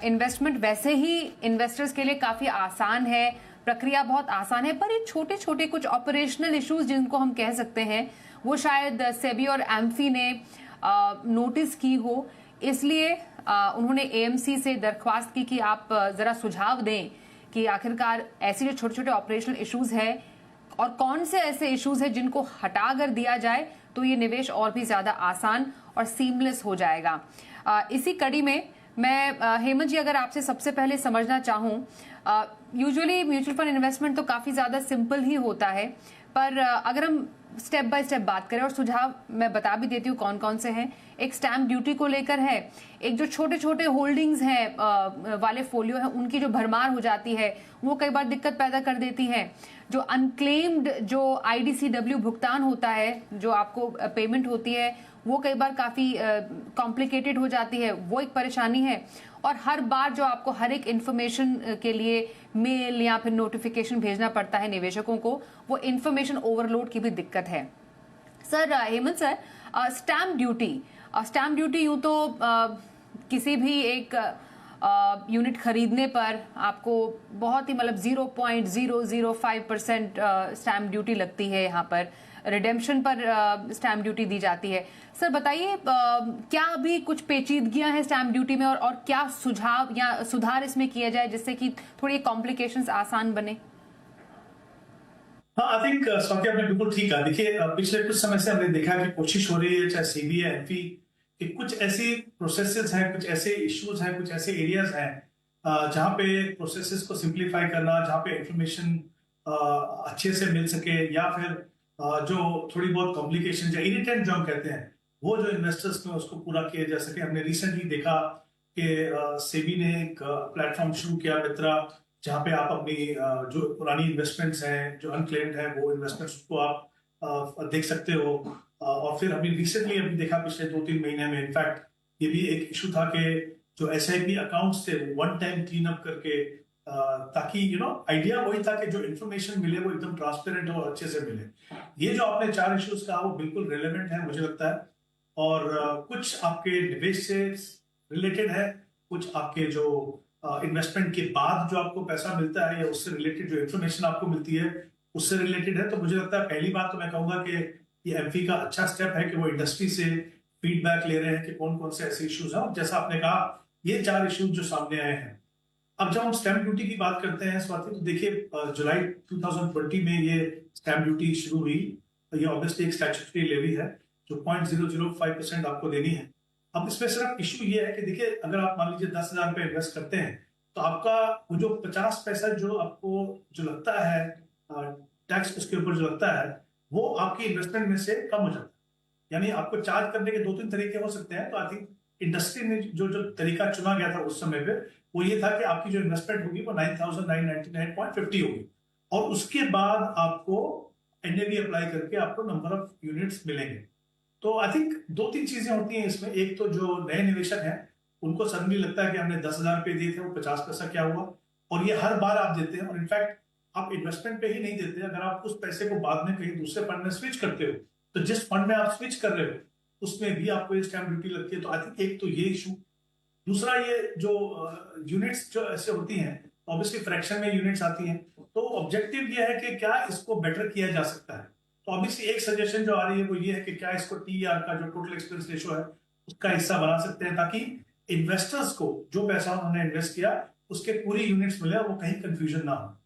Investment वैसे ही investors के लिए काफी आसान है, प्रक्रिया बहुत आसान है, पर ये छोटे छोटे कुछ ऑपरेशनल इश्यूज जिनको हम कह सकते हैं वो शायद सेबी और एम्फी ने नोटिस की हो, इसलिए उन्होंने एएमसी से दरख्वास्त की कि आप जरा सुझाव दें कि आखिरकार ऐसे जो छोटे छोटे ऑपरेशनल इश्यूज है और कौन से ऐसे इश्यूज है जिनको हटा कर दिया जाए तो ये निवेश और भी ज्यादा आसान और सीमलेस हो जाएगा। इसी कड़ी में मैं हेमंत जी अगर आपसे सबसे पहले समझना चाहूं, यूजुअली म्यूचुअल फंड इन्वेस्टमेंट तो काफी ज्यादा सिंपल ही होता है, पर अगर हम स्टेप बाय स्टेप बात करें और सुझाव मैं बता भी देती हूँ कौन कौन से हैं। एक स्टैम्प ड्यूटी को लेकर है, एक जो छोटे छोटे होल्डिंग्स हैं वाले फोलियो है उनकी जो भरमार हो जाती है वो कई बार दिक्कत पैदा कर देती है। जो अनक्लेम्ड जो आईडीसीडब्ल्यू भुगतान होता है, जो आपको पेमेंट होती है वो कई बार काफी कॉम्प्लिकेटेड हो जाती है, वो एक परेशानी है। और हर बार जो आपको हर एक इंफॉर्मेशन के लिए मेल या फिर नोटिफिकेशन भेजना पड़ता है निवेशकों को, वो इंफॉर्मेशन ओवरलोड की भी दिक्कत है। Sir Hemant sir, stamp duty यूं तो किसी भी एक यूनिट खरीदने पर आपको बहुत ही मतलब 0.005% स्टैम्प ड्यूटी लगती है, यहाँ पर रिडेम्पशन पर स्टैम्प ड्यूटी दी जाती है। सर बताइए क्या अभी कुछ पेचीदगियां हैं स्टैम्प ड्यूटी में और क्या सुझाव या सुधार इसमें किया जाए जिससे कि थोड़ी कॉम्प्लिकेशंस आसान बने? हाँ, आई थिंक स्वाति आपने बिल्कुल ठीक कहा। देखिए पिछले कुछ समय से हमने देखा कि कोशिश हो रही है, चाहे सीबी है एमपी, कि कुछ ऐसी प्रोसेसेस हैं, कुछ ऐसे इश्यूज हैं, कुछ ऐसे एरियाज हैं जहाँ पे प्रोसेसेस को सिंप्लीफाई करना, जहाँ पे इंफॉर्मेशन अच्छे से मिल सके, या फिर जो थोड़ी बहुत कॉम्प्लिकेशन या इरिटेंट जो हम कहते हैं वो जो इन्वेस्टर्स में उसको पूरा किया जा सके। हमने रिसेंटली देखा कि सेबी ने एक प्लेटफॉर्म शुरू किया मित्रा, जहाँ पे आप अपनी जो पुरानी इन्वेस्टमेंट्स हैं, जो अनक्लेम्ड है, वो इन्वेस्टमेंट्स को आप देख सकते हो। और फिर अभी रिसेंटली अभी देखा पिछले 2-3 महीने में, इनफैक्ट ये भी एक इशू था कि जो एसआईपी अकाउंट्स थे वन टाइम क्लीन अप करके, ताकि आइडिया वही था कि जो इन्फॉर्मेशन मिले वो एकदम ट्रांसपेरेंट और अच्छे से मिले। ये जो आपने 4 इश्यूज कहा वो बिल्कुल रेलेवेंट है मुझे लगता है, और कुछ आपके निवेश से रिलेटेड है, कुछ आपके जो इन्वेस्टमेंट के बाद जो आपको पैसा मिलता है या उससे रिलेटेड जो इन्फॉर्मेशन आपको मिलती है उससे रिलेटेड है। तो मुझे लगता है पहली बात तो मैं कहूंगा कि ये एमपी का अच्छा स्टेप है कि वो इंडस्ट्री से फीडबैक ले रहे हैं कि कौन कौन से ऐसे इश्यूज हैं। जैसा आपने कहा ये 4 इश्यूज जो सामने आए हैं। अब जब हम स्टैम्प ड्यूटी की बात करते हैं स्वाति, तो देखिए जुलाई 2020 में ये स्टैम्प ड्यूटी शुरू हुई। ये ऑब्वियसली एक स्टैट्यूटरी लेवी है जो 0.005% आपको देनी है। अब इसमें सिर्फ इशू ये है कि देखिए अगर आप मान लीजिए 10,000 रुपए इन्वेस्ट करते हैं तो आपका वो जो 50 पैसा जो आपको जो लगता है टैक्स उसके ऊपर जो लगता है वो आपकी इन्वेस्टमेंट में से कम हो जाता है। यानी आपको चार्ज करने के 2-3 तरीके हो सकते हैं। तो आई थिंक इंडस्ट्री ने जो तरीका चुना गया था उस समय पे वो ये था कि आपकी जो इन्वेस्टमेंट होगी वो 9,999.50 होगी, और उसके बाद आपको एनएवी अप्लाई करके आपको नंबर ऑफ यूनिट्स मिलेंगे। तो आई थिंक 2-3 चीजें होती हैं इसमें। एक तो जो नए निवेशक हैं उनको सडनली लगता है कि हमने 10,000 रुपए दिए थे, वो 50 पैसा क्या हुआ, और ये हर बार आप देते हैं। और इनफैक्ट आप इन्वेस्टमेंट पे ही नहीं देते, अगर आप उस पैसे को बाद में कहीं दूसरे फंड में स्विच करते हो तो जिस फंड में आप स्विच कर रहे हो उसमें भी आपको ये स्टैम्प ड्यूटी लगती है। तो आई थिंक एक तो ये इशू। दूसरा ये जो यूनिट्स जो ऐसे होती हैं, ऑब्वियसली फ्रैक्शन में यूनिट्स आती हैं, तो ऑब्जेक्टिव ये है कि क्या इसको बेटर किया जा सकता है। तो ऑब्वियसली एक सजेशन जो आ रही है वो ये है कि क्या इसको टीआर का जो टोटल एक्सपेंस रेशो है उसका हिस्सा बना सकते हैं, ताकि इन्वेस्टर्स को जो पैसा उन्होंने इन्वेस्ट किया उसके पूरी यूनिट्स मिले, वो कहीं कंफ्यूजन ना हो।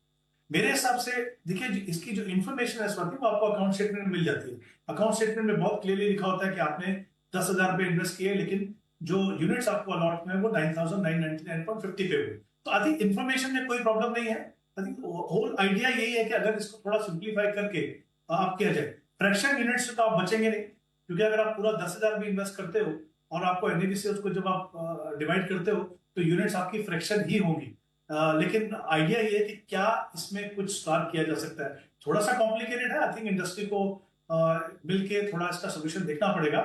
मेरे हिसाब से देखिए इसकी जो इन्फॉर्मेशन है स्वाति वो आपको अकाउंट स्टेटमेंट में मिल जाती है। अकाउंट स्टेटमेंट में बहुत क्लियरली लिखा होता है कि आपने 10,000 रुपए इन्वेस्ट किए, लेकिन जो यूनिट्स आपको अलॉट में वो 9,999.50 पे हुए। तो आई थिंक इन्फॉर्मेशन में कोई प्रॉब्लम नहीं है। आई थिंक होल आइडिया यही है कि अगर इसको थोड़ा सिंप्लीफाई करके आप किया जाए, फ्रैक्शन यूनिट से तो आप बचेंगे नहीं, क्योंकि अगर आप पूरा 10,000 भी इन्वेस्ट करते हो और आपको एनएवी से उसको जब आप डिवाइड करते हो तो यूनिट्स आपकी फ्रैक्शन ही होंगी। लेकिन आइडिया ये है कि क्या इसमें कुछ सुधार किया जा सकता है। थोड़ा सा कॉम्प्लिकेटेड है, आई थिंक इंडस्ट्री को मिलके थोड़ा इसका सोल्यूशन देखना पड़ेगा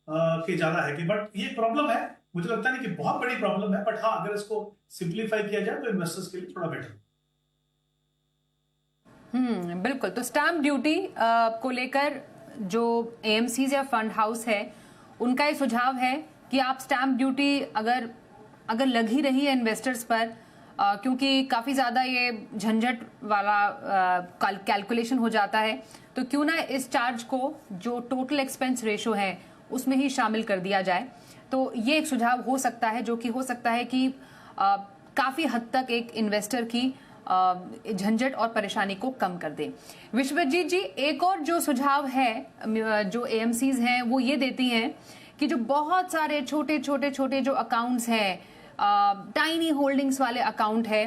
कि ज्यादा है कि, बट ये प्रॉब्लम है। मुझे लगता नहीं कि बहुत बड़ी प्रॉब्लम है, बट हाँ अगर इसको सिंप्लीफाई किया जाए तो इन्वेस्टर्स के लिए थोड़ा बेटर। बिल्कुल। तो स्टैम्प ड्यूटी को लेकर जो एएमसीज या फंड हाउस है उनका ये सुझाव है कि आप स्टैम्प ड्यूटी अगर अगर लग ही रही है इन्वेस्टर्स पर, क्योंकि काफ़ी ज़्यादा ये झंझट वाला कैलकुलेशन हो जाता है, तो क्यों ना इस चार्ज को जो टोटल एक्सपेंस रेशो है उसमें ही शामिल कर दिया जाए। तो ये एक सुझाव हो सकता है, जो कि हो सकता है कि काफ़ी हद तक एक इन्वेस्टर की झंझट और परेशानी को कम कर दे। विश्वजीत जी, एक और जो सुझाव है जो एएमसीज हैं वो ये देती हैं कि जो बहुत सारे छोटे छोटे छोटे जो अकाउंट्स हैं, टाइनी होल्डिंग्स वाले अकाउंट है,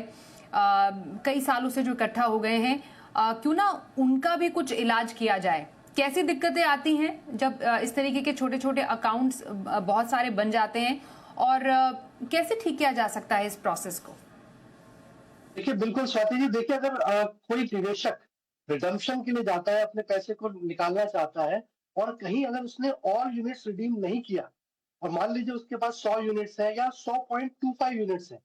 कई सालों से जो इकट्ठा हो गए हैं, क्यों ना उनका भी कुछ इलाज किया जाए। कैसी दिक्कतें आती हैं जब इस तरीके के छोटे छोटे अकाउंट्स बहुत सारे बन जाते हैं, और कैसे ठीक किया जा सकता है इस प्रोसेस को? देखिए बिल्कुल स्वाति जी, देखिए अगर कोई निवेशक रिडम्पशन के लिए जाता है, अपने पैसे को निकालना चाहता है और कहीं अगर उसने ऑल यूनिट्स रिडीम नहीं किया और मान लीजिए उसके पास 100 यूनिट्स है या 100.25 यूनिट्स है,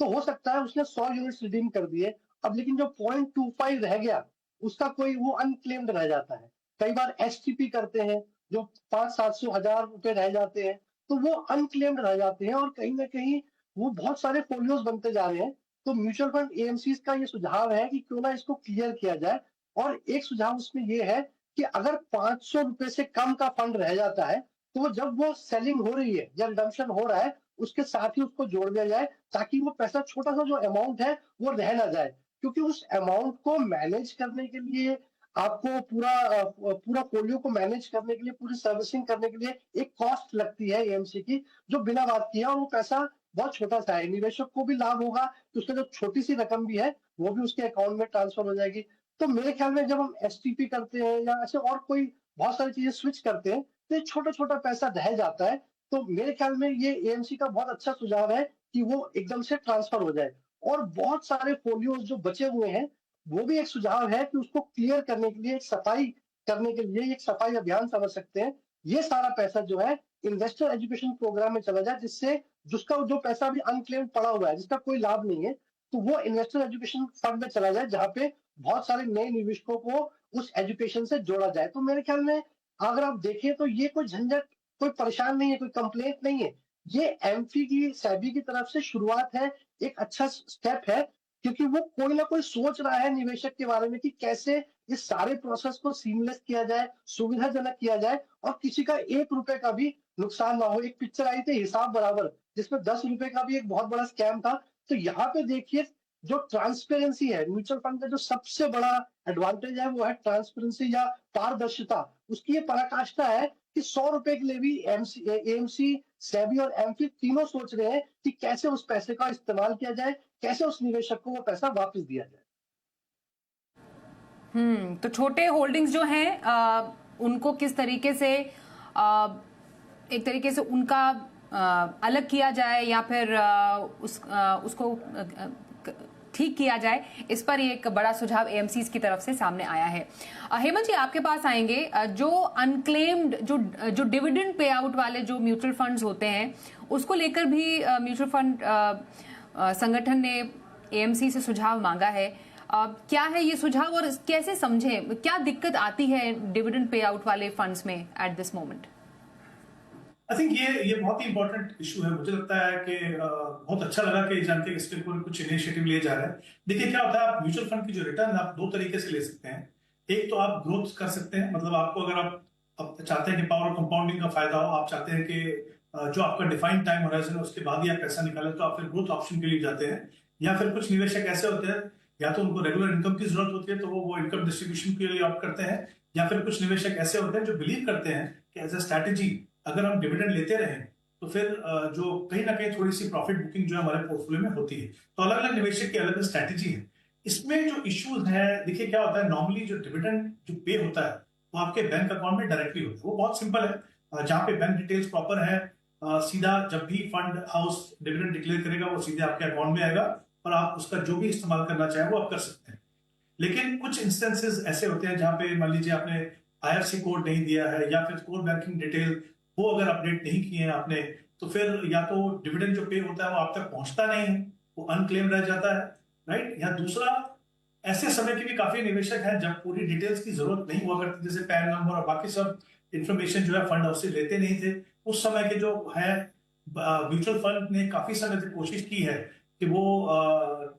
तो हो सकता है उसने 100 यूनिट्स रिडीम कर दिए, अब लेकिन जो 0.25 रह गया उसका कोई वो अनक्लेम्ड रह जाता है। कई बार एसटीपी करते हैं, जो 500-700 रुपए रह जाते हैं, तो वो अनक्लेम्ड रह जाते हैं और कहीं ना कहीं वो बहुत सारे फोलियोज बनते जा रहे हैं। तो म्यूचुअल फंड एएमसीज का ये सुझाव है कि क्यों ना इसको क्लियर किया जाए। और एक सुझाव उसमें ये है कि अगर 500 रुपए से कम का फंड रह जाता है, तो वो जब वो सेलिंग हो रही है या रिडम्पशन हो रहा है, उसके साथ ही उसको जोड़ दिया जाए, ताकि वो पैसा छोटा सा जो अमाउंट है वो रह ना जाए। क्योंकि उस अमाउंट को मैनेज करने के लिए आपको पूरा पोलियो को मैनेज करने के लिए, पूरी सर्विसिंग करने के लिए एक कॉस्ट लगती है एएमसी की, जो बिना बात किया, और वो पैसा बहुत छोटा सा है। निवेशक को भी लाभ होगा कि उसका जो छोटी सी रकम भी है वो भी उसके अकाउंट में ट्रांसफर हो जाएगी। तो मेरे ख्याल में जब हम एसटीपी करते हैं या ऐसे और कोई बहुत सारी चीजें स्विच करते हैं, तो ये छोटा छोटा पैसा रह जाता है। तो मेरे ख्याल में ये एएमसी का बहुत अच्छा सुझाव है कि वो एकदम से ट्रांसफर हो जाए। और बहुत सारे फोलियोज जो बचे हुए हैं, वो भी एक सुझाव है कि उसको क्लियर करने के लिए, एक सफाई करने के लिए एक सफाई अभियान समझ सकते हैं। ये सारा पैसा जो है इन्वेस्टर एजुकेशन प्रोग्राम में चला जाए, जिससे जिसका जो पैसा अभी अनक्लेम्ड पड़ा हुआ है, जिसका कोई लाभ नहीं है, तो वो इन्वेस्टर एजुकेशन फंड में चला जाए, जहां पे बहुत सारे नए निवेशकों को उस एजुकेशन से जोड़ा जाए। तो मेरे ख्याल में अगर आप देखें तो ये कोई झंझट, कोई परेशान नहीं है, कोई कंप्लेंट नहीं है। ये एमफी की, सेबी की तरफ से शुरुआत है, एक अच्छा स्टेप है, क्योंकि वो कोई ना कोई सोच रहा है निवेशक के बारे में कि कैसे इस सारे प्रोसेस को सीमलेस किया जाए, सुविधाजनक किया जाए और किसी का 1 रुपए का भी नुकसान ना हो। एक पिक्चर आई थी हिसाब बराबर, जिसमें 10 रुपए का भी एक बहुत बड़ा स्कैम था। तो यहाँ पे देखिए, जो ट्रांसपेरेंसी है, म्यूचुअल फंड का जो सबसे बड़ा एडवांटेज है वो है ट्रांसपेरेंसी या पारदर्शिता। उसकी ये पराकाष्ठा है कि 100 रुपए के लिए भी एएमसी, सेबी और एमफी तीनों सोच रहे हैं कि कैसे उस पैसे का इस्तेमाल किया जाए, कैसे उस निवेशक को वो पैसा वापस दिया जाए। तो छोटे होल्डिंग्स जो हैं, उनको किस तरीके से एक तरीके से उनका अलग किया जाए, या फिर उसको ठीक किया जाए, इस पर एक बड़ा सुझाव एएमसीज की तरफ से सामने आया है। हेमंत जी, आपके पास आएंगे। जो अनक्लेम्ड, जो डिविडेंड पे आउट वाले जो म्यूचुअल फंड्स होते हैं, उसको लेकर भी म्यूचुअल फंड संगठन ने एएमसी से सुझाव मांगा है। क्या है ये सुझाव और कैसे समझे, क्या दिक्कत आती है डिविडेंड पे आउट वाले फंड्स में at this moment? I think ये बहुत ही इंपॉर्टेंट इशू है। मुझे लगता है कि बहुत अच्छा लगा कि जान के इसके ऊपर कुछ इनिशिएटिव लिए जा रहे हैं। देखिए क्या होता है, आप म्यूचुअल फंड की जो रिटर्न आप दो तरीके से ले सकते हैं। एक तो आप ग्रोथ कर सकते हैं, मतलब आपको अगर आप चाहते हैं कि पावर कंपाउंडिंग का फायदा हो, आप चाहते हैं कि जो आपका डिफाइंड टाइम होराइजन है उसके बाद ही आप पैसा निकालें, तो आप फिर ग्रोथ ऑप्शन के लिए जाते हैं। या फिर कुछ निवेशक ऐसे होते हैं, या तो उनको रेगुलर इनकम की जरूरत होती है तो वो इनकम डिस्ट्रीब्यूशन के लिए ऑप्ट करते हैं, या फिर कुछ निवेशक ऐसे होते हैं जो बिलीव करते हैं कि एज अ स्ट्रैटेजी अगर हम डिविडेंड लेते रहें तो फिर जो कहीं ना कहीं थोड़ी सी प्रॉफिट बुकिंग जो हमारे पोर्टफोलियो में होती है। तो अलग अलग निवेशक की अलग अलग स्ट्रैटेजी है। इसमें जो इश्यूज है, देखिए क्या होता है, नॉर्मली जो डिविडेंड जो पे होता है वो आपके बैंक अकाउंट में डायरेक्टली होता है। वो बहुत सिंपल है, जहाँ पे बैंक डिटेल्स प्रॉपर है, सीधा जब भी फंड हाउस डिविडेंड डिक्लेयर करेगा वो सीधे आपके अकाउंट में आएगा और आप उसका जो भी इस्तेमाल करना चाहे वो आप कर सकते हैं। लेकिन कुछ इंस्टेंसेस ऐसे होते हैं जहां पे मान लीजिए आपने आईएफएससी कोड नहीं दिया है, या फिर कोर बैंकिंग डिटेल वो अगर अपडेट नहीं किए हैं आपने, तो फिर या तो डिविडेंड जो पे होता है वो आप तक पहुंचता नहीं है, वो अनक्लेम रह जाता है, राइट। या दूसरा, ऐसे समय के भी काफी निवेशक हैं जब पूरी डिटेल्स की जरूरत नहीं हुआ करती, जैसे पैन नंबर और बाकी सब इंफॉर्मेशन जो है फंड हाउस से लेते नहीं थे। उस समय के जो है म्यूचुअल फंड ने काफी समय तक कोशिश की है कि वो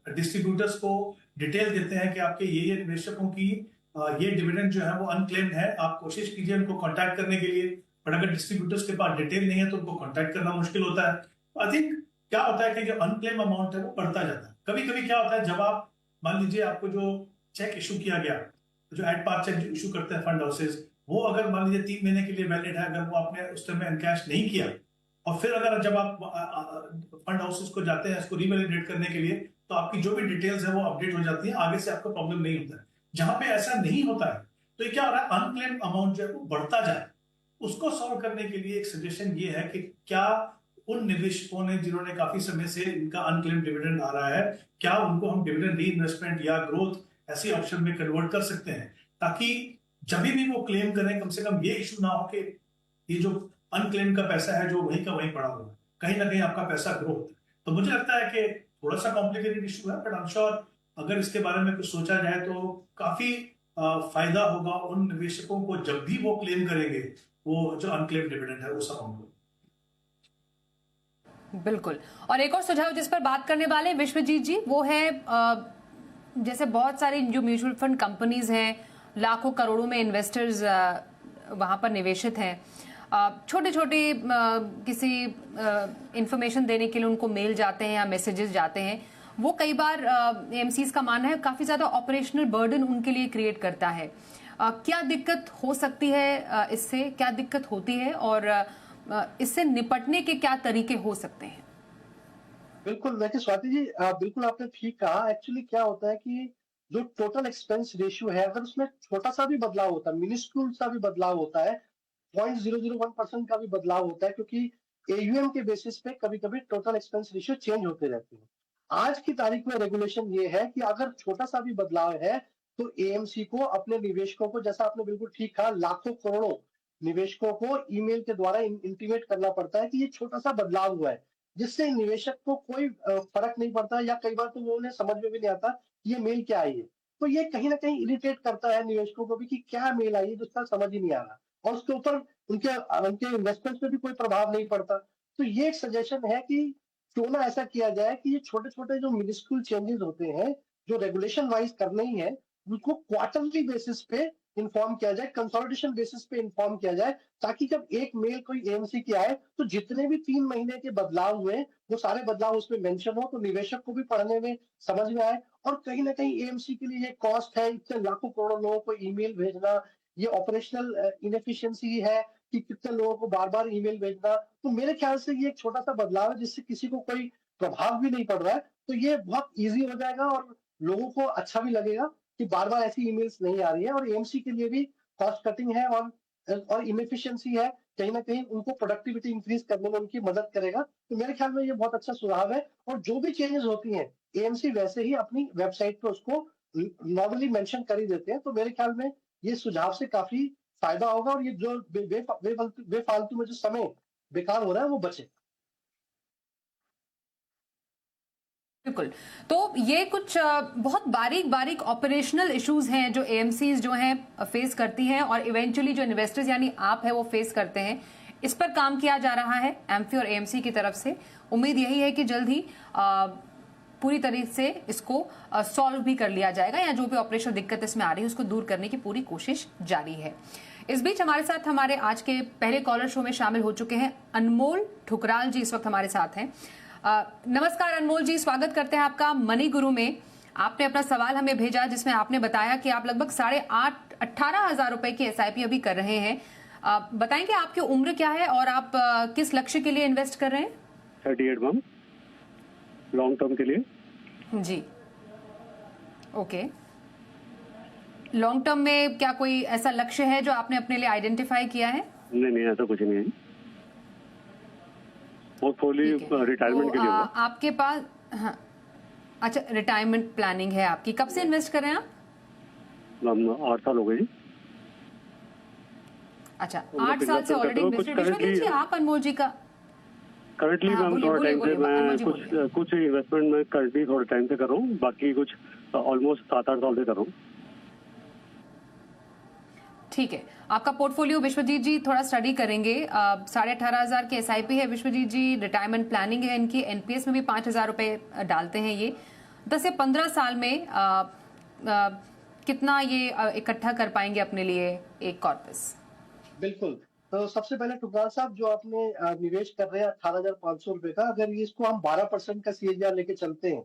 डिस्ट्रीब्यूटर्स को डिटेल देते हैं कि आपके ये निवेशकों की ये डिविडेंड जो है वो अनक्लेम्ड है, आप कोशिश कीजिए उनको कांटेक्ट करने के लिए। बट अगर डिस्ट्रीब्यूटर्स के पास डिटेल नहीं है तो उनको कांटेक्ट करना मुश्किल होता है। आई थिंक क्या होता है कि जो अनक्लेम अमाउंट है वो बढ़ता जाता है। कभी कभी क्या होता है, जब आप मान लीजिए आपको जो चेक इशू किया गया, जो एट पार चेक जो इशू करते हैं फंड हाउसेज, वो अगर मान लीजिए 3 महीने के लिए वैलिड है, अगर वो आपने उस टाइम में एनकैश नहीं किया और फिर अगर जब आप फंड हाउसेस को जाते हैं इसको रीवैलिडेट करने के लिए, तो आपकी जो भी डिटेल्स है वो अपडेट हो जाती है, आगे से आपको प्रॉब्लम नहीं होता है। जहां पे ऐसा नहीं होता है तो ये क्या हो रहा है, अनक्लेम्ड अमाउंट जो है वो बढ़ता जाए। उसको सॉल्व करने के लिए एक सजेशन ये है कि क्या उन निवेशकों ने जिन्होंने काफी समय से इनका अनक्लेम्ड डिविडेंड आ रहा है, क्या उनको हम डिविडेंड री इन्वेस्टमेंट या ग्रोथ ऐसी ऑप्शन में कन्वर्ट कर सकते हैं, ताकि जब भी वो क्लेम करें कम से कम ये इशू ना हो कि ये जो अनक्लेम का पैसा है जो वहीं का वहीं पड़ा हुआ है, कहीं ना कहीं आपका पैसा ग्रो होता है। तो मुझे लगता है कि थोड़ा सा कॉम्प्लिकेटेड इशू है, बट आई एम श्योर अगर इसके बारे में कुछ सोचा जाए तो काफी फायदा होगा उन निवेशकों को जब भी वो क्लेम करेंगे वो जो अनक्लेम डिविडेंड है उस अमाउंट को। बिल्कुल। और एक और सुझाव जिस पर बात करने वाले विश्वजीत जी, वो है जैसे बहुत सारी जो म्यूचुअल फंड कंपनीज हैं, लाखों करोड़ों में इन्वेस्टर्स वहां पर निवेशित हैं, छोटे छोटे किसी इंफॉर्मेशन देने के लिए उनको मेल जाते हैं या मैसेजेस जाते हैं, वो कई बार एएमसीज का मानना है काफी ज्यादा ऑपरेशनल बर्डन उनके लिए क्रिएट करता है। क्या दिक्कत हो सकती है इससे, क्या दिक्कत होती है और इससे निपटने के क्या तरीके हो सकते हैं? बिल्कुल, देखिए स्वाति जी, बिल्कुल आपने ठीक कहा। एक्चुअली क्या होता है कि जो टोटल एक्सपेंस रेशियो है, अगर उसमें छोटा सा भी बदलाव होता है, मिनिस्क्यूल सा भी बदलाव होता है, 0.001% का भी बदलाव होता है, क्योंकि एयूएम के बेसिस पे कभी-कभी टोटल एक्सपेंस रेशियो चेंज होते रहते हैं। आज की तारीख में रेगुलेशन ये है कि अगर छोटा सा भी बदलाव है, तो एएमसी को अपने निवेशकों को, जैसा आपने बिल्कुल ठीक कहा, लाखों करोड़ों निवेशकों को ईमेल के द्वारा इंटीमेट करना पड़ता है कि ये छोटा सा बदलाव हुआ है, जिससे निवेशक को कोई फर्क नहीं पड़ता, या कई बार तो वो उन्हें समझ में भी नहीं आता कि ये मेल क्या आई है। तो ये कहीं ना कहीं इरिटेट करता है निवेशकों को भी कि क्या मेल आई है जिसका समझ ही नहीं आ रहा, और उसके ऊपर उनके उनके इन्वेस्टमेंट पे भी कोई प्रभाव नहीं पड़ता। तो ये एक सजेशन है कि क्यों ना ऐसा किया जाए कि ये छोटे छोटे जो मिनिस्क्यूल चेंजेस होते हैं, जो रेगुलेशन वाइज करने ही है, उनको क्वार्टरली बेसिस पे इन्फॉर्म किया जाए, कंसोलिडेशन बेसिस पे इन्फॉर्म किया जाए, ताकि जब एक मेल कोई एएमसी की आए तो जितने भी 3 महीने के बदलाव हुए वो सारे बदलाव उसमें मेंशन हो, तो निवेशक को भी पढ़ने में समझ में आए। और कहीं ना कहीं एएमसी के लिए ये कॉस्ट है, इतने लाखों करोड़ों लोगों को ईमेल भेजना, ये ऑपरेशनल इनएफिशिएंसी है कि कितने लोगों को बार बार ईमेल भेजना। तो मेरे ख्याल से ये एक छोटा सा बदलाव है जिससे किसी को कोई प्रभाव भी नहीं पड़ रहा है, तो ये बहुत ईजी हो जाएगा और लोगों को अच्छा भी लगेगा कि बार बार ऐसी ईमेल्स नहीं आ रही है। और एएमसी के लिए भी कॉस्ट कटिंग है और इनएफिशिएंसी है, कहीं ना कहीं उनको प्रोडक्टिविटी इंक्रीज करने में उनकी मदद करेगा। तो मेरे ख्याल में ये बहुत अच्छा सुझाव है। और जो भी चेंजेस होती हैं, एएमसी वैसे ही अपनी वेबसाइट पे उसको नॉर्मली मेंशन कर ही देते हैं। तो मेरे ख्याल में ये सुझाव से काफी फायदा होगा, और ये जो बेफालतू में जो समय बेकार हो रहा है वो बचे। बिल्कुल। तो ये कुछ बहुत बारीक बारीक ऑपरेशनल इश्यूज हैं जो एएमसीज जो हैं फेस करती हैं, और इवेंचुअली जो इन्वेस्टर्स यानी आप है वो फेस करते हैं। इस पर काम किया जा रहा है एम्फी और एएमसी की तरफ से। उम्मीद यही है कि जल्द ही पूरी तरीके से इसको सॉल्व भी कर लिया जाएगा, या जो भी ऑपरेशनल दिक्कत इसमें आ रही है उसको दूर करने की पूरी कोशिश जारी है। इस बीच हमारे साथ हमारे आज के पहले कॉलर शो में शामिल हो चुके हैं अनमोल ठुकराल जी, इस वक्त हमारे साथ हैं। नमस्कार अनमोल जी, स्वागत करते हैं आपका मनी गुरु में। आपने अपना सवाल हमें भेजा जिसमें आपने बताया कि आप लगभग 18,500 रुपए की एसआईपी अभी कर रहे हैं। बताएंगे आपकी उम्र क्या है और आप किस लक्ष्य के लिए इन्वेस्ट कर रहे हैं? 38 मैम, लॉन्ग टर्म के लिए। जी, ओके। लॉन्ग टर्म में क्या कोई ऐसा लक्ष्य है जो आपने अपने लिए आइडेंटिफाई किया है? नहीं, ऐसा कुछ नहीं है। पोर्टफोलियो रिटायरमेंट के लिए होगा। आपके पास, हाँ, अच्छा, रिटायरमेंट प्लानिंग है आपकी। कब से इन्वेस्ट कर रहे हैं आप? 8 साल हो गए जी। अच्छा, 8 साल से ऑलरेडी इन्वेस्टेड। आप अनमोल जी का करंटली मैम थोड़ा टाइम से मैं कुछ इन्वेस्टमेंट में करंटली थोड़ा टाइम से कर रहा हूँ, बाकी कुछ ऑलमोस्ट 7-8 साल से कर रहा हूँ। ठीक है, आपका पोर्टफोलियो विश्वजीत जी थोड़ा स्टडी करेंगे। 18,500 की एसआईपी है विश्वजीत जी, रिटायरमेंट प्लानिंग है इनकी, एनपीएस में भी 5,000 रुपए डालते हैं ये। 10 से 15 साल में कितना ये इकट्ठा कर पाएंगे अपने लिए एक कॉर्पस? बिल्कुल। तो सबसे पहले टुकराल साहब, जो आपने निवेश कर रहे हैं 18,500 रुपए का, अगर ये इसको हम 12% का सीएजीआर लेके चलते हैं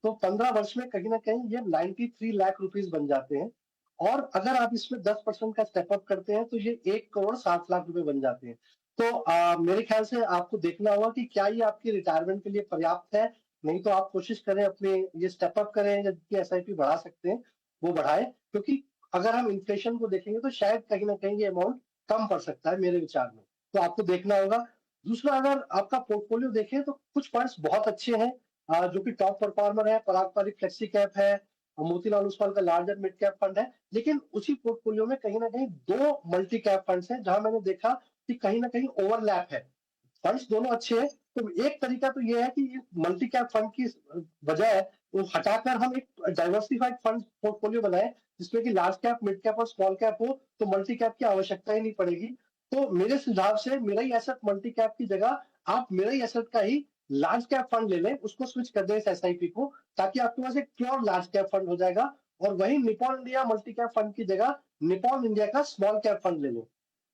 तो 15 वर्ष में कहीं ना कहीं ये 93 लाख रुपीस बन जाते हैं। और अगर आप इसमें 10% का स्टेप अप करते हैं तो ये 1,60,00,000 रुपए बन जाते हैं। तो मेरे ख्याल से आपको देखना होगा कि क्या ये आपकी रिटायरमेंट के लिए पर्याप्त है। नहीं तो आप कोशिश करें अपने ये स्टेप अप करें, या जितनी एसआईपी बढ़ा सकते हैं वो बढ़ाएं, क्योंकि अगर हम इन्फ्लेशन को देखेंगे तो शायद कहीं ना कहीं ये अमाउंट कम पड़ सकता है मेरे विचार में। तो आपको देखना होगा। दूसरा, अगर आपका पोर्टफोलियो देखें तो कुछ फंड्स बहुत अच्छे हैं जो कि टॉप परफॉर्मर है। पराग पारिक फ्लेक्सी कैप है, मोतीलाल ओसवाल का लार्जर मिड कैप फंड है। लेकिन उसी पोर्टफोलियो में कहीं ना कहीं 2 मल्टी कैप फंड्स हैं जहां मैंने देखा कि कहीं ना कहीं ओवरलैप है। फंड्स दोनों अच्छे हैं। तो एक तरीका तो ये है कि मल्टी कैप फंड की बजाय वो हटाकर हम एक डाइवर्सिफाइड फंड पोर्टफोलियो बनाए, जिसमें कि लार्ज कैप, मिड कैप और स्मॉल कैप हो, तो मल्टी कैप की आवश्यकता ही नहीं पड़ेगी। तो मेरे सुझाव से मेरा ही एसेट मल्टी कैप की जगह आप मेरा ही एसेट का ही लार्ज कैप फंड ले लें, उसको स्विच कर दें इस एसआईपी को, ताकि आपके पास एक प्योर लार्ज कैप फंड हो जाएगा। और वही Nippon India multi cap fund की जगह निपॉन इंडिया का स्मॉल कैप फंड ले लें।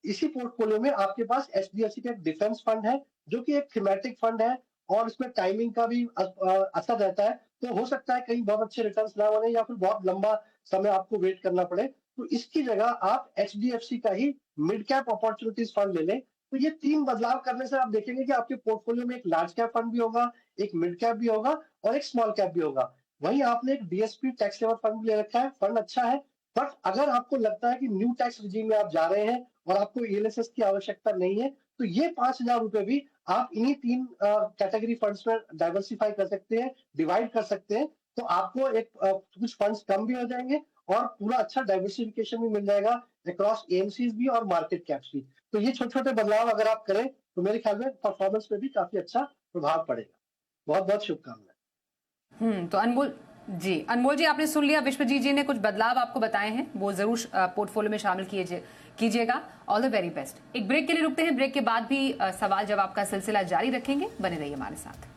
इसी पोर्टफोलियो में आपके पास एचडीएफसी का एक डिफेंस फंड है, जो कि एक थीमेटिक फंड है और इसमें टाइमिंग का भी असर रहता है। तो हो सकता है कहीं बहुत अच्छे रिटर्न्स ना बने या फिर बहुत लंबा समय आपको वेट करना पड़े। तो इसकी जगह आप एचडीएफसी का ही मिड कैप अपॉर्चुनिटीज फंड ले लें। तो ये 3 बदलाव करने से आप देखेंगे कि आपके पोर्टफोलियो में एक लार्ज कैप फंड भी होगा, एक मिड कैप भी होगा और एक स्मॉल कैप भी होगा। वहीं आपने एक डीएसपी टैक्स सेवर फंड भी ले रखा है, फंड अच्छा है। बट अगर आपको लगता है कि न्यू टैक्स रिजीम में आप जा रहे हैं और आपको ईएलएसएस की आवश्यकता नहीं है, तो ये 5,000 रुपए भी आप इन्हीं 3 कैटेगरी फंड्स में डाइवर्सिफाई कर सकते हैं, डिवाइड कर सकते हैं। तो आपको एक कुछ फंड्स कम भी हो जाएंगे और पूरा अच्छा डाइवर्सिफिकेशन भी मिल जाएगा अक्रॉस एएमसीज भी और मार्केट कैप्स भी। तो ये छोटे छोटे बदलाव अगर आप करें तो मेरे ख्याल में परफॉर्मेंस पे भी काफी अच्छा प्रभाव पड़ेगा। बहुत बहुत शुभकामनाएं। तो अनमोल जी आपने सुन लिया, विश्वजीत जी ने कुछ बदलाव आपको बताए हैं, वो जरूर पोर्टफोलियो में शामिल कीजिएगा। All the very best. एक ब्रेक के लिए रुकते हैं, ब्रेक के बाद भी सवाल जवाब का सिलसिला जारी रखेंगे, बने रहिए हमारे साथ।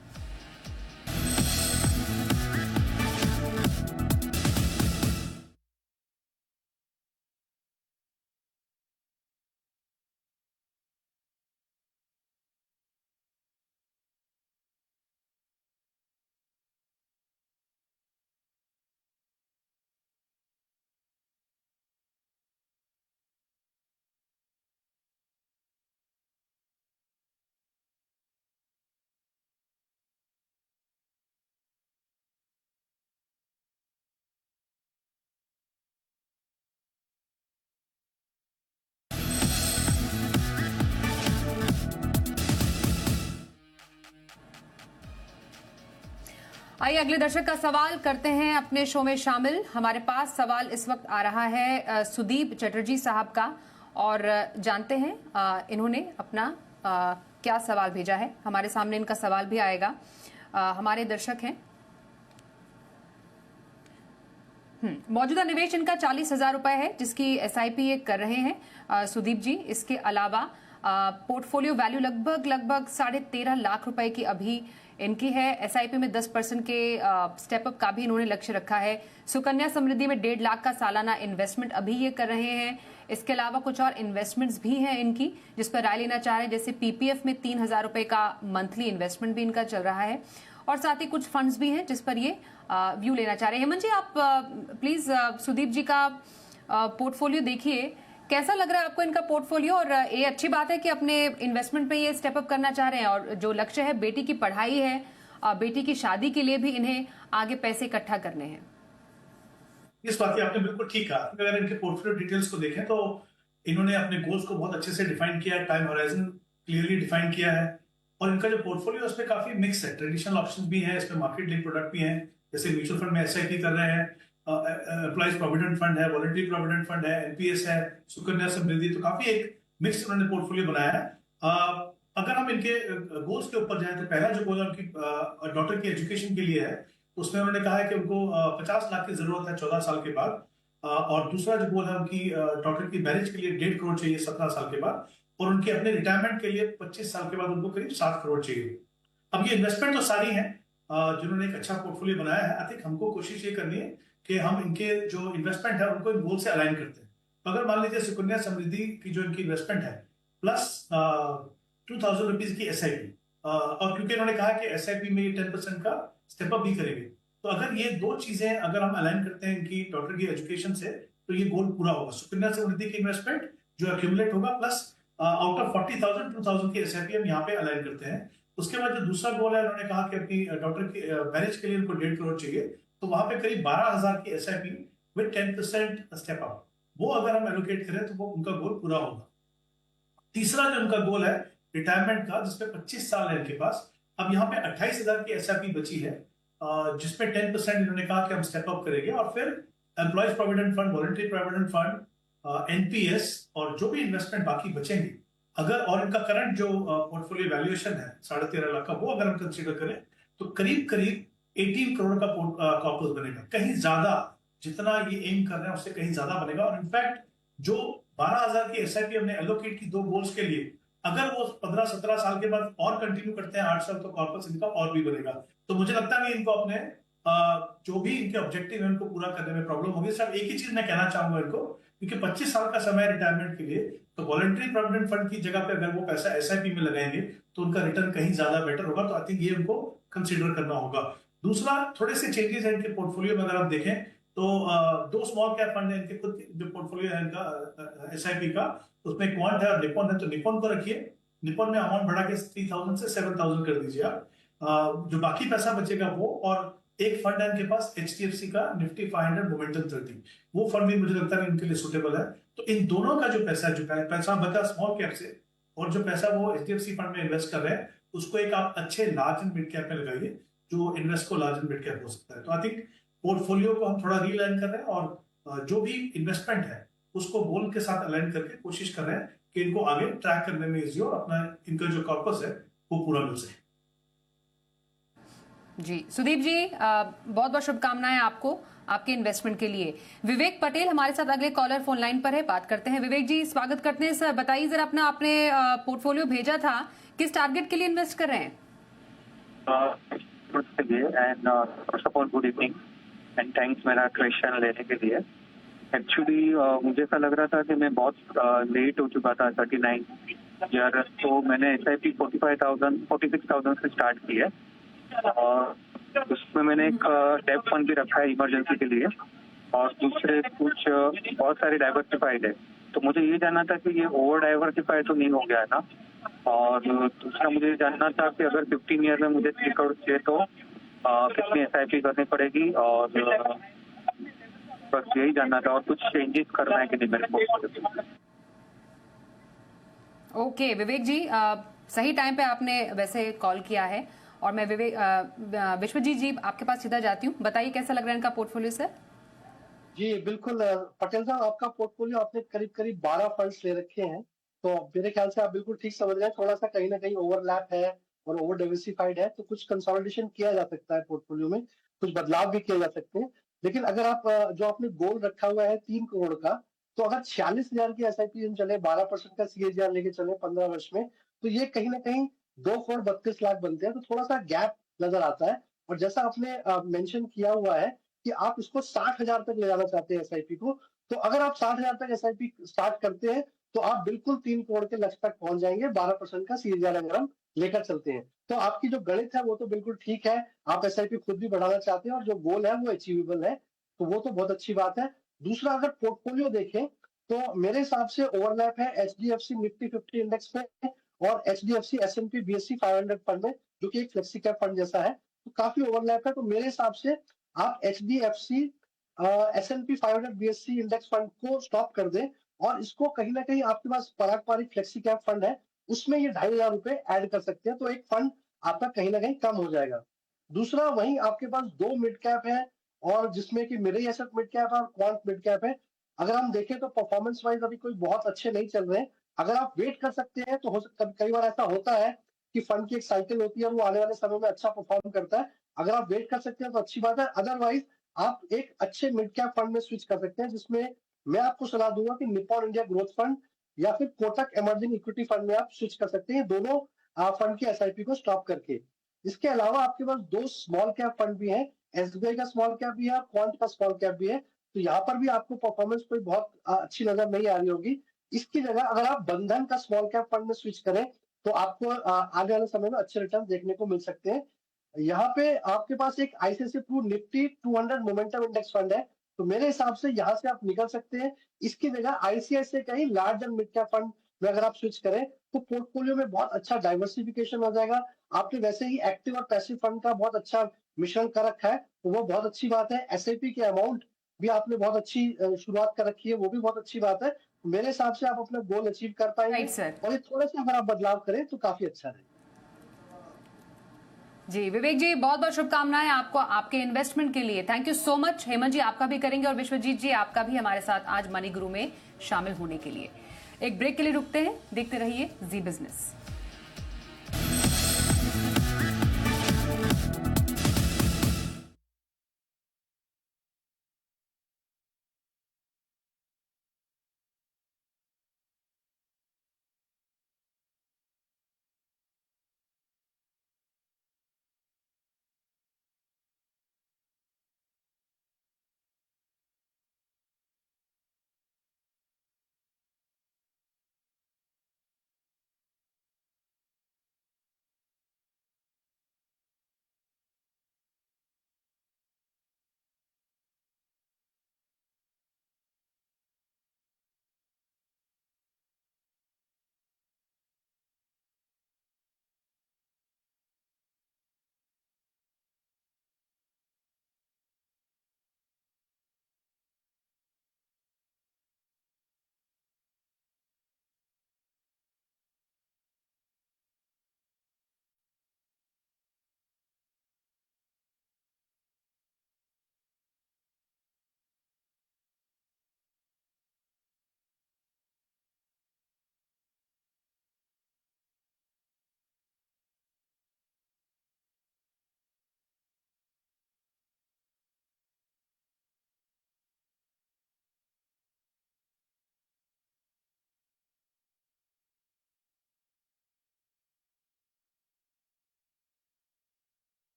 आइए अगले दर्शक का सवाल करते हैं अपने शो में शामिल। हमारे पास सवाल इस वक्त आ रहा है सुदीप चटर्जी साहब का, और जानते हैं इन्होंने अपना क्या सवाल भेजा है। हमारे सामने इनका सवाल भी आएगा। हमारे दर्शक हैं, मौजूदा निवेश इनका 40,000 रुपए है, जिसकी एसआईपी ये कर रहे हैं सुदीप जी। इसके अलावा पोर्टफोलियो वैल्यू लगभग 13.5 लाख रुपए की अभी इनकी है। एसआईपी में 10% के स्टेप अप का भी इन्होंने लक्ष्य रखा है। सुकन्या समृद्धि में 1.5 लाख का सालाना इन्वेस्टमेंट अभी ये कर रहे हैं। इसके अलावा कुछ और इन्वेस्टमेंट्स भी हैं इनकी, जिस पर राय लेना चाह रहे हैं। जैसे पीपीएफ में 3,000 रुपए का मंथली इन्वेस्टमेंट भी इनका चल रहा है, और साथ ही कुछ फंड्स भी हैं जिस पर ये व्यू लेना चाह रहे हैं। हेमंत जी, आप प्लीज सुदीप जी का पोर्टफोलियो देखिए, कैसा लग रहा है आपको इनका पोर्टफोलियो? और ये अच्छी बात है कि अपने इन्वेस्टमेंट पे ये स्टेप अप करना चाह रहे हैं, और जो लक्ष्य है बेटी की पढ़ाई है, बेटी की शादी के लिए भी इन्हें आगे पैसे इकट्ठा करने हैं। इस बात की आपने बिल्कुल ठीक कहा। अगर इनके पोर्टफोलियो डिटेल्स को देखें तो इन्होंने अपने गोल्स को बहुत अच्छे से डिफाइन किया है, टाइम होराइजन क्लियरली डिफाइन किया है, और इनका जो पोर्टफोलियो है उसमें काफी मिक्स है। ट्रेडिशनल ऑप्शंस भी हैं, इसमें मार्केट लिंक प्रोडक्ट भी हैं, जैसे म्यूचुअल फंड में एसआईपी कर रहे हैं, एम्प्लॉइज प्रोविडेंट फंड है, वॉलंटरी प्रोविडेंट फंड है, एनपीएस है, सुकन्या समृद्धि। तो काफी एक मिक्स उन्होंने पोर्टफोलियो बनाया है। अगर हम इनके गोल्स के ऊपर जाएं तो पहला जो गोल उनकी डॉटर की एजुकेशन के लिए है, उसमें उन्होंने कहा है कि उनको 50 लाख की जरूरत है 14 साल के बाद। और दूसरा जो गोल है उनकी डॉटर की मैरिज के लिए 1.5 करोड़ चाहिए 17 साल के बाद, और उनके अपने रिटायरमेंट के लिए 25 साल के बाद उनको करीब 7 करोड़ चाहिए। अब ये इन्वेस्टमेंट तो सारी है जिन्होंने एक अच्छा पोर्टफोलियो बनाया है। आई थिंक हमको कोशिश ये करनी है कि हम इनके जो इन्वेस्टमेंट है उनको इन गोल से अलाइन करते हैं। तो अगर मान लीजिए सुकन्या समृद्धि की जो इनकी इन्वेस्टमेंट है प्लस 2000 रुपीज की SIP, और क्योंकि इन्होंने कहा कि SIP में ये 10% का स्टेप अप भी करेंगे, तो अगर ये दो चीजें अगर हम अलाइन करते हैं इनकी डॉटर की एजुकेशन से, तो ये गोल पूरा होगा। सुकन्या समृद्धि की इन्वेस्टमेंट जो एक्यूमुलेट होगा प्लस आउट ऑफ 40,000 2000 की SIP हम यहाँ पे अलाइन करते हैं। उसके बाद जो दूसरा गोल है, उन्होंने कहा कि अपनी डॉटर की मैरिज के लिए उनको 1.5 करोड़ चाहिए, तो वहां पे करीब 12,000 की SIP विद 10% स्टेप अप, वो अगर हम एलोकेट करें तो वो उनका गोल पूरा होगा। तीसरा जो उनका गोल है रिटायरमेंट का, जिसमें 25 साल है इनके पास, अब यहाँ पे 28,000 की SIP बची है, जिसमें 10% इन्होंने कहा कि हम स्टेप अप करेंगे, और फिर employees provident fund, voluntary provident fund, NPS और जो भी इन्वेस्टमेंट बाकी बचेंगे, अगर और इनका करंट जो पोर्टफोलियो वैल्यूएशन है 13.5 लाख का, वो अगर हम कंसीडर करें तो करीब करीब 18 करोड़ का कॉर्पस बनेगा। कहीं ज्यादा, जितना ये एम कर रहे हैं उससे कहीं ज्यादा बनेगा। और इनफैक्ट जो 12,000 की SIP हमने एलोकेट की दो गोल्स के लिए, अगर वो 15-17 साल के बाद और कंटिन्यू करते हैं 8 साल, तो कॉर्पस इनका और भी बनेगा। तो मुझे लगता है कि इनको अपने जो भी इनके ऑब्जेक्टिव है उनको पूरा करने में प्रॉब्लम होगी। सिर्फ एक ही चीज मैं कहना चाहूंगा इनको, क्योंकि 25 साल का समय रिटायरमेंट के लिए, तो वॉलंटरी प्रोविडेंट फंड की जगह पे अगर वो पैसा SIP में लगाएंगे तो उनका रिटर्न कहीं ज्यादा बेटर होगा। तो आई थिंक ये उनको कंसिडर करना होगा। दूसरा, थोड़े से चेंजेस है इनके पोर्टफोलियो में, अगर आप देखें तो दो स्मॉल कैप फंड है इनके खुद जो पोर्टफोलियो है इनका SIP का, उसमें क्वांट है और निपॉन है, तो निपॉन को रखिए। निपॉन में अमाउंट बढ़ा के 3,000 से 7,000 कर दीजिए आप। जो बाकी पैसा बचेगा वो, और एक फंड है इनके पास HDFC का निफ्टी 500 मोमेंटम 30, वो फंड भी मुझे लगता है इनके लिए सुटेबल है। तो इन दोनों का जो पैसा बचा स्मॉल कैप से, और जो पैसा वो HDFC फंड में इन्वेस्ट कर रहे हैं, उसको एक आप अच्छे लार्ज एंड मिड कैप में लगाइए, जो इन्वेस्ट को लार्ज एंड मिड कैप हो सकता है। तो आई थिंक पोर्टफोलियो को हम थोड़ा रीलाइन कर रहे हैं, और जो भी इन्वेस्टमेंट है उसको गोल के साथ अलाइन करके कोशिश कर रहे हैं कि इनको आगे ट्रैक करने में इजी हो, और अपना इनका जो कॉर्पस है वो पूरा मिल सके। जी सुदीप जी, बहुत बहुत शुभकामनाएं आपको आपके इन्वेस्टमेंट के लिए। विवेक पटेल हमारे साथ अगले कॉलर फोन लाइन पर है, बात करते हैं। विवेक जी, स्वागत करते हैं सर। बताइए जरा, अपना आपने पोर्टफोलियो भेजा था, किस टारगेट के लिए इन्वेस्ट कर रहे हैं? First of all good evening and thanks मेरा क्वेश्चन लेने के लिए। एक्चुअली मुझे ऐसा लग रहा था कि मैं बहुत लेट हो चुका था 39 ईयर, तो मैंने SIP 46,000 से स्टार्ट की है, और उसमें मैंने एक डेब्ट फंड भी रखा है इमरजेंसी के लिए, और दूसरे कुछ बहुत सारे डाइवर्सिफाइड है। तो मुझे ये जानना था कि ये ओवर डाइवर्सिफाइड तो नहीं हो गया है ना, और दूसरा मुझे जानना था कि अगर 15 ईयर में मुझे 3 करोड़ चाहिए तो कितनी SIP करनी पड़ेगी, और बस यही जानना था, और कुछ चेंजेस करना है कि नहीं मेरे को। ओके विवेक जी, सही टाइम पे आपने वैसे कॉल किया है, और मैं विश्वजीत जी आपके पास सीधा जाती हूँ। बताइए कैसा लग रहा है इनका पोर्टफोलियो सर? जी बिल्कुल पटेल साहब, आपका पोर्टफोलियो आपने करीब करीब 12 फंड्स ले रखे हैं, तो मेरे ख्याल से आप बिल्कुल ठीक समझ रहे हैं। थोड़ा सा कहीं ना कहीं ओवरलैप है और ओवर डाइवर्सिफाइड है, तो कुछ कंसोलिडेशन किया जा सकता है पोर्टफोलियो में, कुछ बदलाव भी किए जा सकते हैं। लेकिन अगर आप जो आपने गोल रखा हुआ है 3 करोड़ का, तो अगर 46,000 की SIP हम चले, 12% का CAGR लेके चले 15 वर्ष में, तो ये कहीं ना कहीं 2 करोड़ 32 लाख बनते हैं। तो थोड़ा सा गैप नजर आता है। और जैसा आपने मेंशन किया हुआ है कि आप इसको 60,000 तक ले जाना चाहते हैं SIP को, तो अगर आप 60,000 तक SIP स्टार्ट करते हैं तो आप बिल्कुल 3 करोड़ के लक्ष्य तक पहुंच जाएंगे, 12% का CAGR अगर हम लेकर चलते हैं। तो आपकी जो गणित है वो तो बिल्कुल ठीक है, आप SIP खुद भी बढ़ाना चाहते हैं, और जो गोल है वो अचीवेबल है, तो वो तो बहुत अच्छी बात है। दूसरा, अगर पोर्टफोलियो देखें तो मेरे हिसाब से ओवरलैप है HDFC निफ्टी 50 इंडेक्स पे और HDFC S&P BSE 500 फंड में, जो कि एक फ्लेक्सी कैप फंड जैसा है, तो काफी ओवरलैप है। तो मेरे हिसाब से आप HDFC S&P 500 BSE index fund को स्टॉप कर दें, और इसको कहीं ना कहीं आपके पास पारंपरिक फ्लेक्सी कैप फंड है, उसमें ये 2,500 रुपए ऐड कर सकते हैं, तो एक फंड आपका कहीं ना कहीं कम हो जाएगा। दूसरा, वहीं आपके पास 2 मिड कैप है, और जिसमें कि मिड एसेट मिड कैप है और क्वांट मिड कैप है। अगर हम देखें तो परफॉर्मेंस वाइज अभी कोई बहुत अच्छे नहीं चल रहे हैं। अगर आप वेट कर सकते हैं तो हो सकता, कई बार ऐसा होता है कि फंड की एक साइकिल होती है, वो आने वाले समय में अच्छा परफॉर्म करता है। अगर आप वेट कर सकते हैं तो अच्छी बात है, अदरवाइज आप एक अच्छे मिड कैप फंड में स्विच कर सकते हैं, जिसमें मैं आपको सलाह दूंगा कि निप्पॉन इंडिया ग्रोथ फंड या फिर कोटक इमर्जिंग इक्विटी फंड में आप स्विच कर सकते हैं, दोनों फंड की एसआईपी को स्टॉप करके। इसके अलावा आपके पास 2 स्मॉल कैप फंड भी हैं, एसबीआई का स्मॉल कैप भी है, क्वांट का स्मॉल कैप भी है। तो यहाँ पर भी आपको परफॉर्मेंस कोई बहुत अच्छी नजर नहीं आ रही होगी। इसकी जगह अगर आप बंधन का स्मॉल कैप फंड में स्विच करें तो आपको आने वाले समय में अच्छे रिटर्न देखने को मिल सकते हैं। यहाँ पे आपके पास एक ICICI Pru Nifty 200 momentum index fund है, तो मेरे हिसाब से यहाँ से आप निकल सकते हैं। इसकी जगह आईसीआईसीआई का ही large and mid cap fund में अगर आप स्विच करें तो पोर्टफोलियो में बहुत अच्छा डाइवर्सिफिकेशन हो जाएगा। आपने वैसे ही एक्टिव और पैसिव फंड का बहुत अच्छा मिश्रण कर रखा है, तो वो बहुत अच्छी बात है। एसआईपी के अमाउंट भी आपने बहुत अच्छी शुरुआत कर रखी है, वो भी बहुत अच्छी बात है। मेरे हिसाब से आप अपना गोल अचीव कर पाएंगे। Right sir. और ये थोड़ा सा अगर आप बदलाव करें तो काफी अच्छा है। जी विवेक जी, बहुत बहुत शुभकामनाएं आपको आपके इन्वेस्टमेंट के लिए। Thank you so much. Hemant ji आपका भी करेंगे और विश्वजीत जी आपका भी हमारे साथ आज मनी गुरु में शामिल होने के लिए। एक ब्रेक के लिए रुकते हैं, देखते रहिए जी बिजनेस।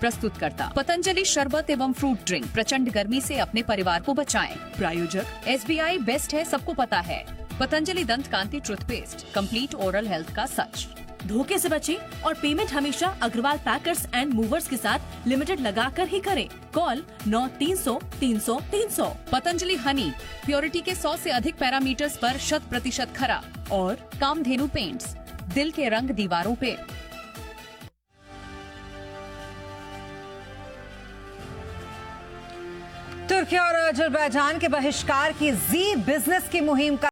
प्रस्तुत करता पतंजलि शरबत एवं फ्रूट ड्रिंक। प्रचंड गर्मी से अपने परिवार को बचाएं। प्रायोजक एसबीआई बेस्ट है, सबको पता है। पतंजलि दंत कांति टूथपेस्ट, कंप्लीट ओरल हेल्थ का सच। धोखे से बचें और पेमेंट हमेशा अग्रवाल पैकर्स एंड मूवर्स के साथ लिमिटेड लगाकर ही करें। कॉल 9300 पतंजलि हनी, प्योरिटी के 100 से अधिक पैरामीटर्स पर 100% खरा। और कामधेनु पेंट्स, दिल के रंग दीवारों पे। तुर्की और अजरबैजान के बहिष्कार की जी बिजनेस की मुहिम का